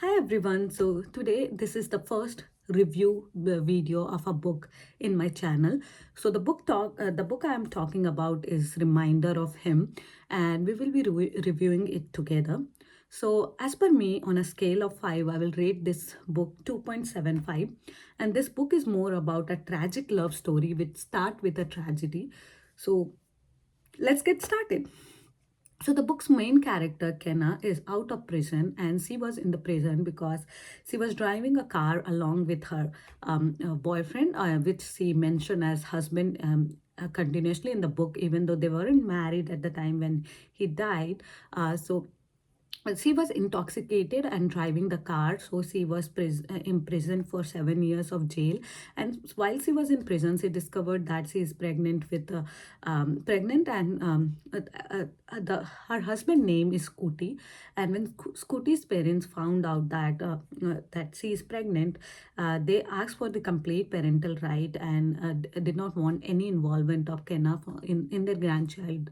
Hi everyone. So today this is the first review video of a book in my channel. So the book I am talking about is Reminder of Him, and we will be reviewing it together. So as per me, on a scale of 5, I will rate this book 2.75, and this book is more about a tragic love story which start with a tragedy. So let's get started. So the book's main character, Kenna, is out of prison, and she was in the prison because she was driving a car along with her boyfriend, which she mentioned as husband continuously in the book, even though they weren't married at the time when he died. So she was intoxicated and driving the car, so she was imprisoned for 7 years of jail. And while she was in prison, she discovered that she is pregnant with pregnant and her husband name is Scooty. And when Scooty's parents found out that she is pregnant, they asked for the complete parental right and did not want any involvement of Kenna in their grandchild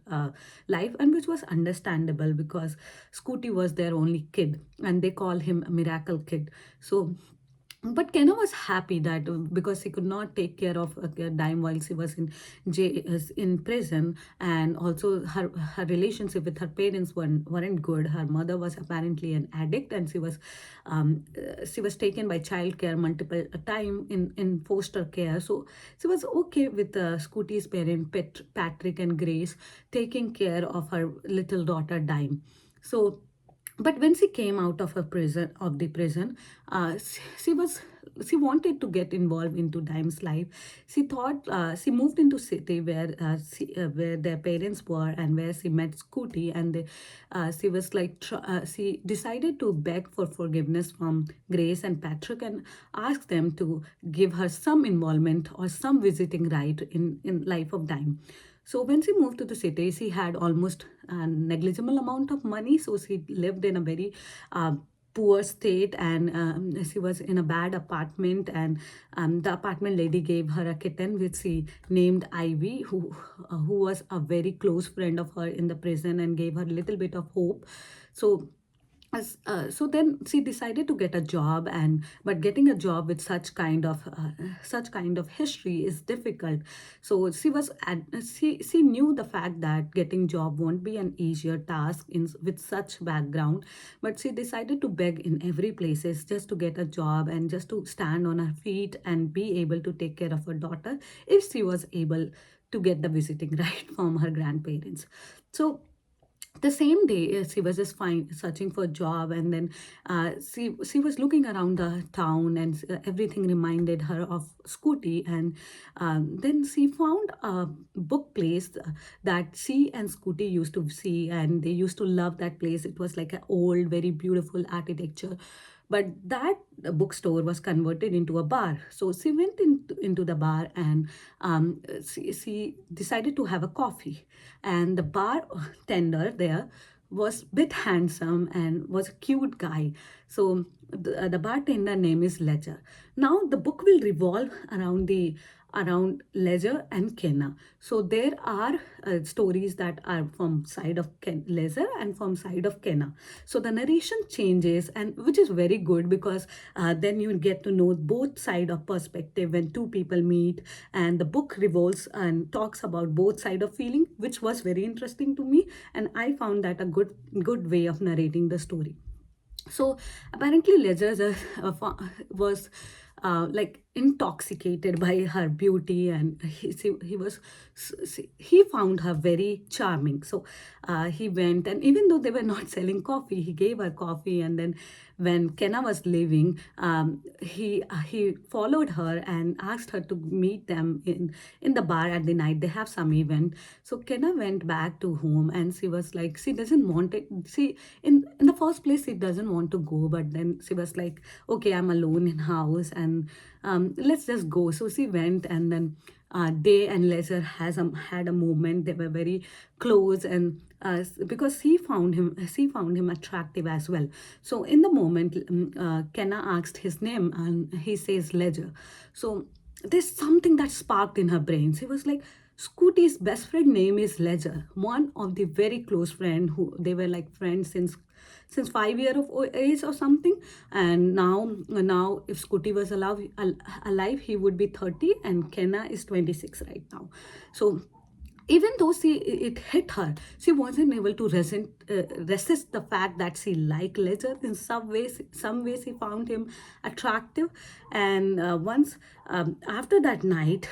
life, and which was understandable because Scooty was their only kid and they call him a miracle kid. So but Kenna was happy that because she could not take care of Dime while she was in prison, and also her relationship with her parents weren't good. Her mother was apparently an addict, and she was taken by childcare multiple time in foster care. So she was okay with Scooty's parent Patrick and Grace taking care of her little daughter Dime. So but when she came out of the prison, she wanted to get involved into Dime's life. She thought she moved into city where their parents were and where she met Scooty, and she was like she decided to beg for forgiveness from Grace and Patrick and ask them to give her some involvement or some visiting right in life of Dime. So when she moved to the city, she had almost a negligible amount of money. So she lived in a very poor state, and she was in a bad apartment. And the apartment lady gave her a kitten, which she named Ivy, who was a very close friend of her in the prison and gave her a little bit of hope. So so then she decided to get a job, and but getting a job with such kind of history is difficult. So she knew the fact that getting job won't be an easier task with such background, but she decided to beg in every places just to get a job and just to stand on her feet and be able to take care of her daughter if she was able to get the visiting right from her grandparents. So the same day, she was just fine searching for a job, and then she was looking around the town, and everything reminded her of Scooty. And then she found a book place that she and Scooty used to see, and they used to love that place. It was like an old, very beautiful architecture, but that bookstore was converted into a bar. So she went into the bar, and she decided to have a coffee. And the bar tender there was a bit handsome and was a cute guy. So the bartender name is Ledger. Now the book will revolve around Ledger and Kenna. So there are stories that are from side of Ledger and from side of Kenna. So the narration changes, and which is very good because then you get to know both side of perspective when two people meet, and the book revolves and talks about both side of feeling, which was very interesting to me, and I found that a good way of narrating the story. So apparently Ledger was like intoxicated by her beauty, and he found her very charming. So he went, and even though they were not selling coffee, he gave her coffee. And then when Kenna was leaving, he followed her and asked her to meet them in the bar at the night. They have some event. So Kenna went back to home, and she was like, she doesn't want it. She in the first place she doesn't want to go, but then she was like, okay, I'm alone in house, and let's just go. So she went, and then Day and Leisure had a moment. They were very close, and because she found him attractive as well. So in the moment, Kenna asked his name, and he says Ledger. So there's something that sparked in her brain. She was like, Scooty's best friend name is Ledger, one of the very close friend who they were like friends since 5 years of age or something. And now if Scooty was alive, he would be 30, and Kenna is 26 right now. So even though it hit her, she wasn't able to resist the fact that she liked Ledger. In some ways she found him attractive. And once after that night,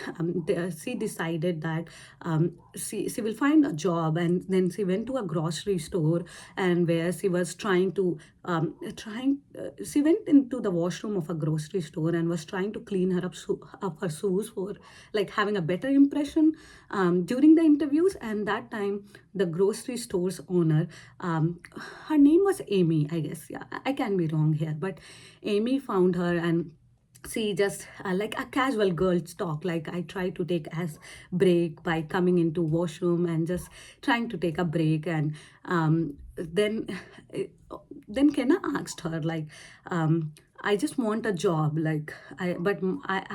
she decided that she will find a job. And then she went to a grocery store, and where she was she went into the washroom of a grocery store and was trying to clean up her shoes for like having a better impression during the interviews. And that time the grocery store's owner, her name was Amy, I guess. Yeah, I can be wrong here, but Amy found her, and she just like a casual girl's talk, like I try to take as break by coming into washroom and just trying to take a break. And then then Kenna asked her like, I just want a job, like I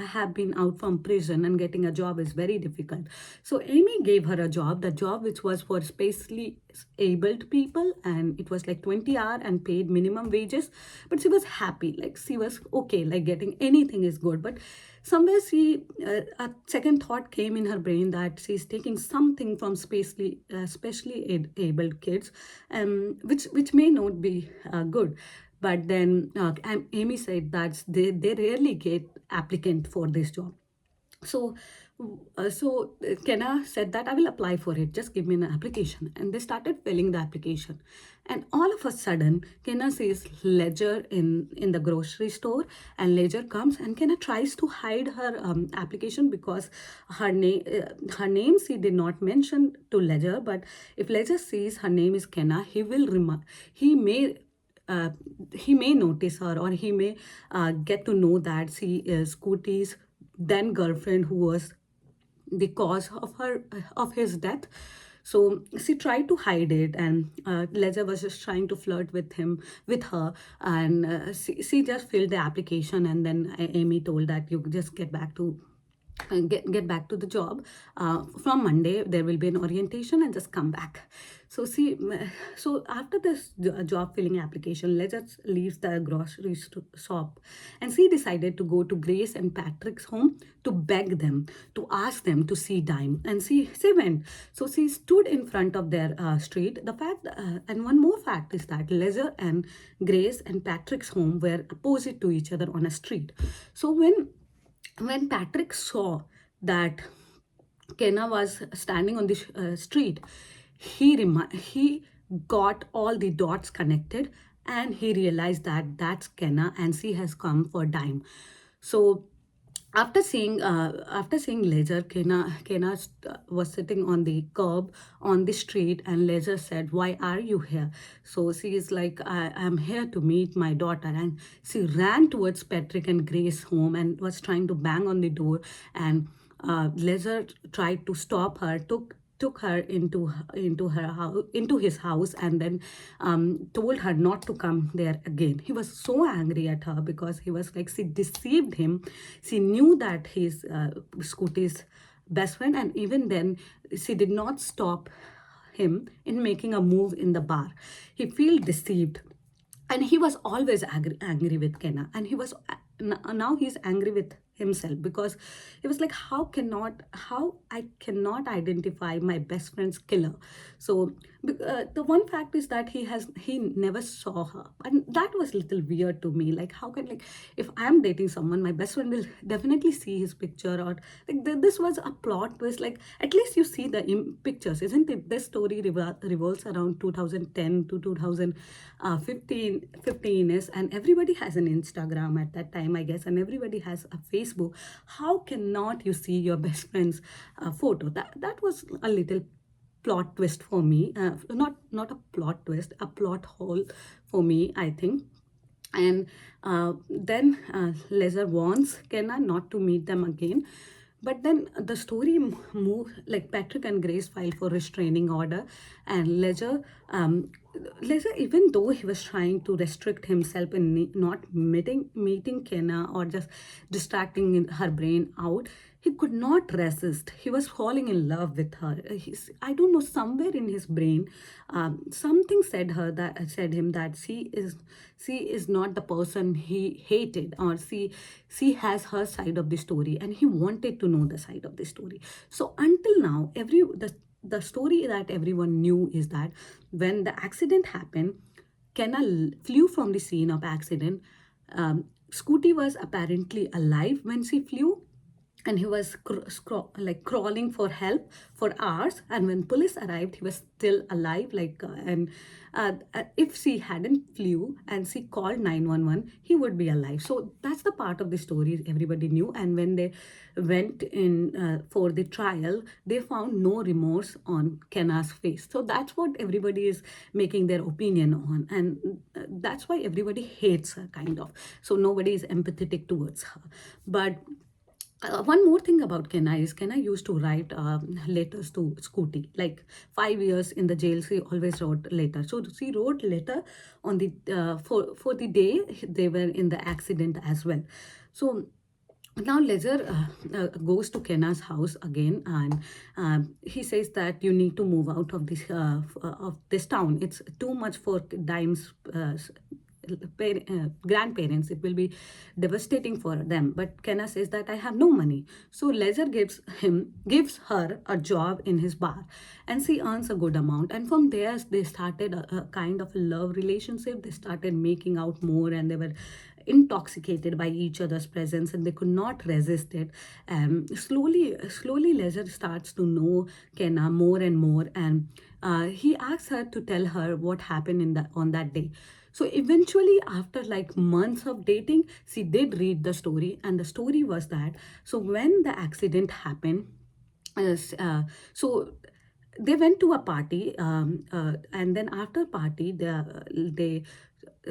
have been out from prison, and getting a job is very difficult. So Amy gave her a job, the job which was for specially abled people, and it was like 20 hours and paid minimum wages. But she was happy, like she was okay, like getting anything is good. But somewhere a second thought came in her brain that she's taking something from specially abled kids, which may not be good. But then Amy said that they rarely get applicant for this job. So, Kenna said that I will apply for it. Just give me an application, and they started filling the application. And all of a sudden, Kenna sees Ledger in the grocery store, and Ledger comes, and Kenna tries to hide her application because her name she did not mention to Ledger. But if Ledger sees her name is Kenna, he may uh, he may notice her, or he may get to know that she is Scooty's then girlfriend, who was the cause of his death. So she tried to hide it, and Ledger was just trying to flirt with her. And she just filled the application, and then Amy told that you just get back to get back to the job. From Monday there will be an orientation, and just come back. So so after this job filling application, Ledger leaves the grocery shop, and she decided to go to Grace and Patrick's home to beg them, to ask them to see Dime. And she went. So she stood in front of their street. And one more fact is that Ledger and Grace and Patrick's home were opposite to each other on a street. So when Patrick saw that Kenna was standing on the street, he got all the dots connected, and he realized that that's Kenna, and she has come for Dime. So after seeing Ledger, Kenna was sitting on the curb on the street, and Ledger said, "Why are you here?" So she is like, I'm here to meet my daughter." And she ran towards Patrick and Grace's home and was trying to bang on the door. And Ledger tried to stop her, took her into his house, and then told her not to come there again. He was so angry at her because he was like, she deceived him. She knew that he's Scooty's best friend, and even then she did not stop him in making a move in the bar. He felt deceived, and he was always angry with Kenna. And now he's angry with himself, because it was like, how I cannot identify my best friend's killer. So the one fact is that he never saw her, and that was a little weird to me. Like, how can, like, if I'm dating someone, my best friend will definitely see his picture, or like this was a plot twist. Like, at least you see the pictures, isn't it? This story revolves around 2010 to 2015 is, and everybody has an Instagram at that time, I guess, and everybody has a Facebook. How cannot you see your best friend's photo? That was a little plot twist for me. Not a plot twist, a plot hole for me, I think. And then Ledger warns Kenna not to meet them again. But then the story moved, like Patrick and Grace filed for restraining order, and Ledger, even though he was trying to restrict himself in not meeting Kenna, or just distracting her brain out, he could not resist. He was falling in love with her. I don't know, somewhere in his brain, something said him that she is not the person he hated, or she has her side of the story, and he wanted to know the side of the story. So until now, the story that everyone knew is that when the accident happened, Kenna flew from the scene of accident. Scooty was apparently alive when she flew, and he was like crawling for help for hours. And when police arrived, he was still alive. If she hadn't flew and she called 911, he would be alive. So that's the part of the story everybody knew. And when they went in for the trial, they found no remorse on Kenna's face. So that's what everybody is making their opinion on, and that's why everybody hates her, kind of. So nobody is empathetic towards her. But one more thing about Kenna is Kenna used to write letters to Scooty. Like 5 years in the jail, she always wrote letters. So she wrote letter on the for the day they were in the accident as well. So now Ledger goes to Kenna's house again, and he says that you need to move out of this town. It's too much for Dime's grandparents. It will be devastating for them. But Kenna says that I have no money. So Ledger gives her a job in his bar, and she earns a good amount. And from there they started a kind of love relationship. They started making out more, and they were intoxicated by each other's presence, and they could not resist it. Slowly Ledger starts to know Kenna more and more, and he asks her to tell her what happened on that day. So eventually, after like months of dating, she did read the story, and the story was that, so when the accident happened, so they went to a party, and then after party, they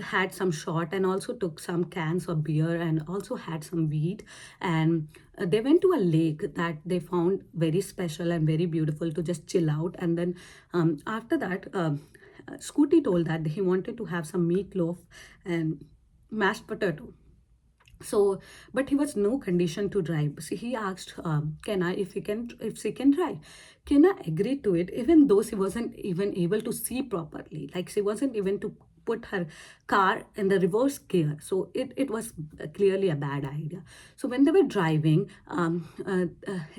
had some shot and also took some cans of beer and also had some weed. And they went to a lake that they found very special and very beautiful to just chill out. And then after that, Scooty told that he wanted to have some meatloaf and mashed potato. So, but he was no condition to drive. So he asked Kenna if she can drive. Kenna agreed to it, even though she wasn't even able to see properly. Like she wasn't even to put her car in the reverse gear. So it was clearly a bad idea. So when they were driving,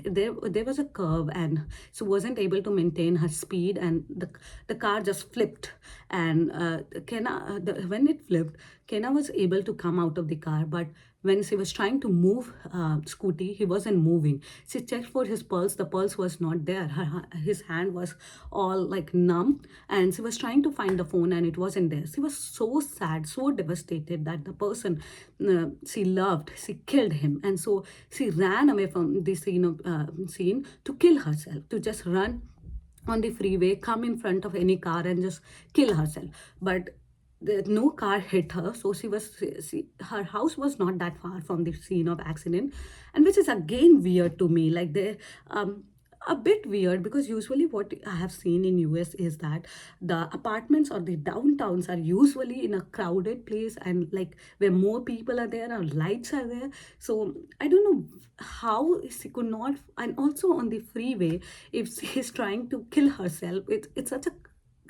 there was a curve, and she wasn't able to maintain her speed, and the car just flipped. And when it flipped, Kenna was able to come out of the car, but when she was trying to move Scooty, he wasn't moving. She checked for his pulse. The pulse was not there. His hand was all like numb, and she was trying to find the phone, and it wasn't there. She was so sad, so devastated that the person she loved, she killed him, and so she ran away from the scene to kill herself, to just run on the freeway, come in front of any car, and just kill herself. But no car hit her, so her house was not that far from the scene of accident. And which is again weird to me, like they a bit weird, because usually what I have seen in US is that the apartments or the downtowns are usually in a crowded place, and like where more people are there or lights are there. So I don't know how she could not. And also on the freeway, if she is trying to kill herself, it's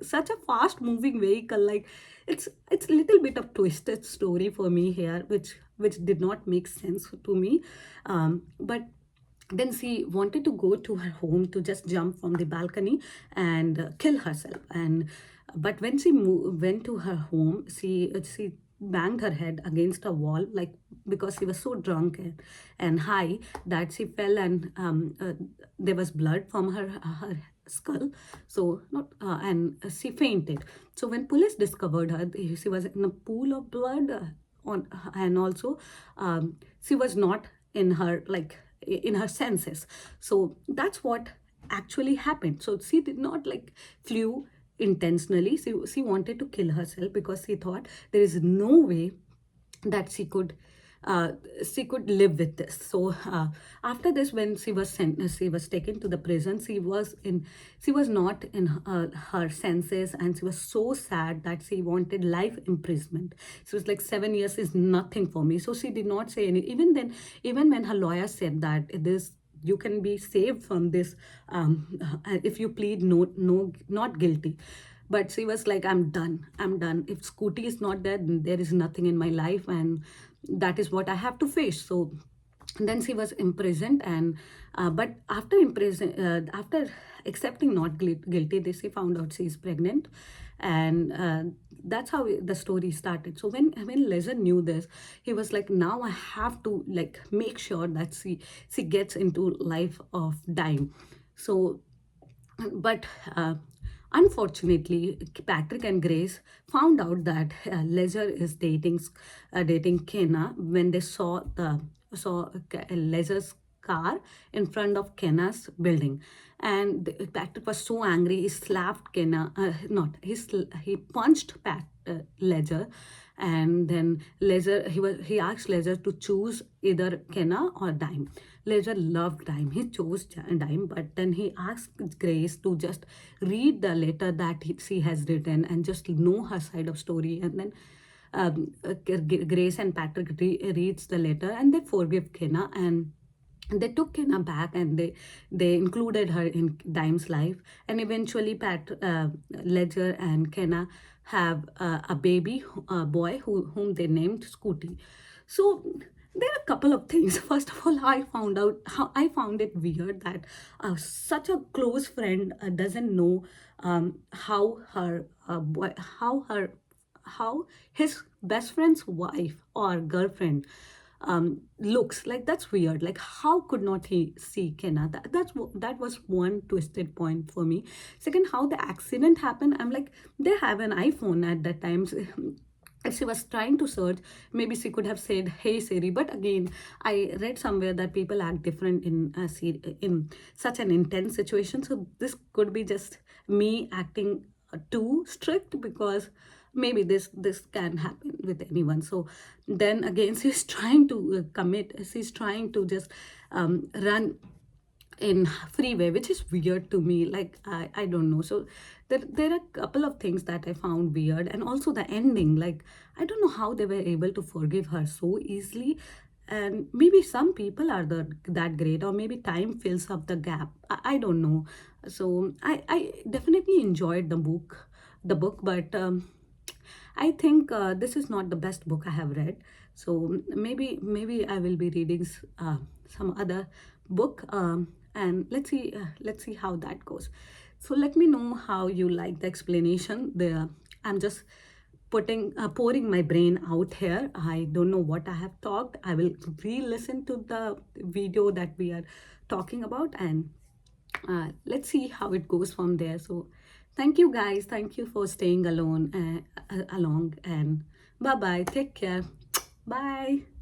such a fast moving vehicle. Like it's a little bit of twisted story for me here, which did not make sense to me. But then she wanted to go to her home to just jump from the balcony and kill herself. And but when she went to her home, she banged her head against a wall, like because she was so drunk and high that she fell, and there was blood from her skull. So not and she fainted. So when police discovered her, she was in a pool of blood on, and also she was not in her in her senses. So that's what actually happened. So she did not like flew intentionally. She wanted to kill herself because she thought there is no way that uh, she could live with this. So after this, when she was taken to the prison. She was not in her senses, and she was so sad that she wanted life imprisonment. She was like, 7 years is nothing for me. So she did not say any. Even then, even when her lawyer said that this you can be saved from this if you plead no, not guilty. But she was like, I'm done. If Scooty is not there, then there is nothing in my life, and that is what I have to face. So then she was imprisoned, and but after accepting not guilty, they she found out she is pregnant, and that's how the story started. So when Leisure knew this, he was like, now I have to like make sure that she gets into life of Dime. So but unfortunately, Patrick and Grace found out that Ledger is dating Kenna when they saw Ledger's car in front of Kenna's building, and Patrick was so angry he slapped Kenna. Not he punched Ledger, and then he asked Ledger to choose either Kenna or Dime. Ledger loved Dime. He chose Dime, but then he asked Grace to just read the letter that she has written and just know her side of story. And then Grace and Patrick reads the letter and they forgive Kenna, and they took Kenna back, and they included her in Dime's life. And eventually Ledger and Kenna have a baby, a boy whom they named Scooty. So there are a couple of things. First of all, I found it weird that such a close friend doesn't know how her boy how her how his best friend's wife or girlfriend looks. Like, that's weird. Like, how could not he see Kenna? That was one twisted point for me. Second, how the accident happened. I'm like, they have an iPhone at that time. So, if she was trying to search, maybe she could have said, "Hey Siri." But again, I read somewhere that people act different in such an intense situation. So this could be just me acting too strict, because maybe this can happen with anyone. So then again, she's trying to she's trying to just run in freeway, which is weird to me. Like, I don't know. So there are a couple of things that I found weird, and also the ending. Like, I don't know how they were able to forgive her so easily. And maybe some people are that great, or maybe time fills up the gap. I don't know. So I definitely enjoyed the book, but I think this is not the best book I have read. So maybe I will be reading some other book, and let's see how that goes. So let me know how you like the explanation. I'm just pouring my brain out here. I don't know what I have talked. I will re-listen to the video that we are talking about, and let's see how it goes from there. So thank you guys. Thank you for staying along, and bye bye. Take care. Bye.